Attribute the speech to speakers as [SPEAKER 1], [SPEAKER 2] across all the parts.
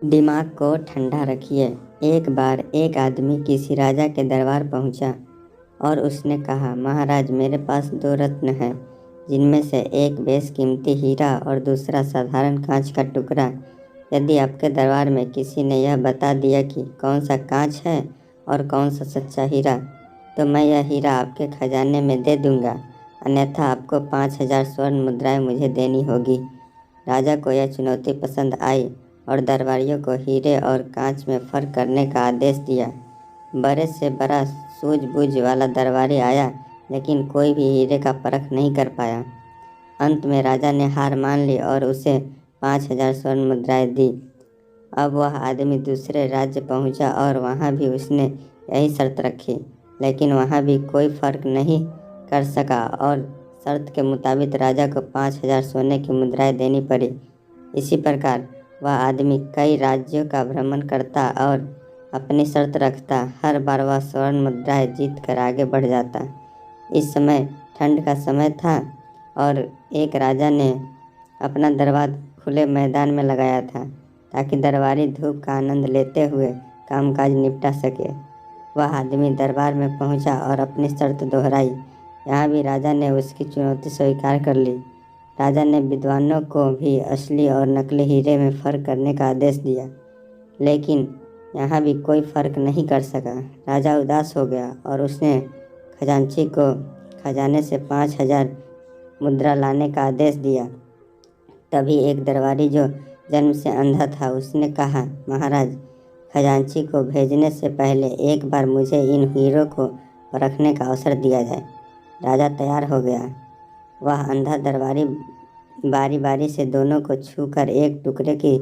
[SPEAKER 1] दिमाग को ठंडा रखिए। एक बार एक आदमी किसी राजा के दरबार पहुंचा और उसने कहा, महाराज, मेरे पास 2 रत्न हैं, जिनमें से एक बेशकीमती हीरा और दूसरा साधारण कांच का टुकड़ा। यदि आपके दरबार में किसी ने यह बता दिया कि कौन सा कांच है और कौन सा सच्चा हीरा, तो मैं यह हीरा आपके खजाने में दे दूंगा, अन्यथा आपको 5000 स्वर्ण मुद्राएं मुझे देनी होगी। राजा को यह चुनौती पसंद आई और दरबारियों को हीरे और कांच में फ़र्क करने का आदेश दिया। बड़े से बड़ा सूझबूझ वाला दरबारी आया, लेकिन कोई भी हीरे का परख नहीं कर पाया। अंत में राजा ने हार मान ली और उसे 5000 स्वर्ण मुद्राएं दी। अब वह आदमी दूसरे राज्य पहुंचा और वहां भी उसने यही शर्त रखी, लेकिन वहां भी कोई फ़र्क नहीं कर सका और शर्त के मुताबिक राजा को 5000 सोने की मुद्राएं देनी पड़ी। इसी प्रकार वह आदमी कई राज्यों का भ्रमण करता और अपनी शर्त रखता। हर बार वह स्वर्ण मुद्राएं जीत कर आगे बढ़ जाता। इस समय ठंड का समय था और एक राजा ने अपना दरबार खुले मैदान में लगाया था, ताकि दरबारी धूप का आनंद लेते हुए कामकाज निपटा सके। वह आदमी दरबार में पहुंचा और अपनी शर्त दोहराई। यहाँ भी राजा ने उसकी चुनौती स्वीकार कर ली। राजा ने विद्वानों को भी असली और नकली हीरे में फ़र्क करने का आदेश दिया, लेकिन यहाँ भी कोई फ़र्क नहीं कर सका। राजा उदास हो गया और उसने खजांची को खजाने से 5000 मुद्रा लाने का आदेश दिया। तभी एक दरबारी जो जन्म से अंधा था, उसने कहा, महाराज, खजांची को भेजने से पहले एक बार मुझे इन हीरों को परखने का अवसर दिया जाए। राजा तैयार हो गया। वह अंधा दरबारी बारी बारी से दोनों को छूकर एक टुकड़े की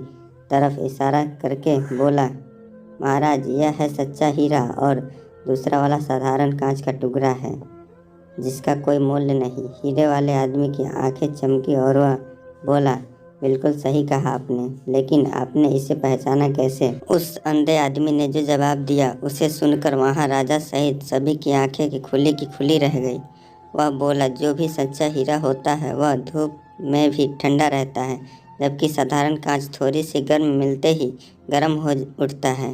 [SPEAKER 1] तरफ इशारा करके बोला, महाराज, यह है सच्चा हीरा और दूसरा वाला साधारण कांच का टुकड़ा है, जिसका कोई मूल्य नहीं। हीरे वाले आदमी की आंखें चमकी और वह बोला, बिल्कुल सही कहा आपने, लेकिन आपने इसे पहचाना कैसे? उस अंधे आदमी ने जो जवाब दिया, उसे सुनकर वहाँ राजा सहित सभी की आंखें की खुली रह गई। वह बोला, जो भी सच्चा हीरा होता है वह धूप में भी ठंडा रहता है, जबकि साधारण कांच थोड़ी सी गर्म मिलते ही गर्म हो उठता है,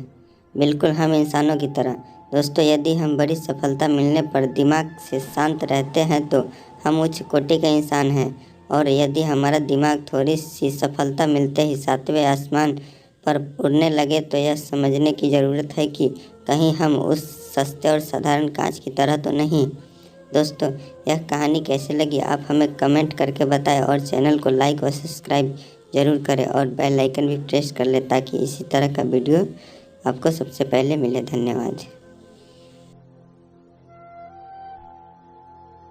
[SPEAKER 1] बिल्कुल हम इंसानों की तरह। दोस्तों, यदि हम बड़ी सफलता मिलने पर दिमाग से शांत रहते हैं तो हम उच्च कोटि के इंसान हैं, और यदि हमारा दिमाग थोड़ी सी सफलता मिलते ही 7वें आसमान पर उड़ने लगे तो यह समझने की ज़रूरत है कि कहीं हम उस सस्ते और साधारण कांच की तरह तो नहीं। दोस्तों, यह कहानी कैसी लगी आप हमें कमेंट करके बताएं और चैनल को लाइक और सब्सक्राइब ज़रूर करें और बेल आइकन भी प्रेस कर लें, ताकि इसी तरह का वीडियो आपको सबसे पहले मिले। धन्यवाद।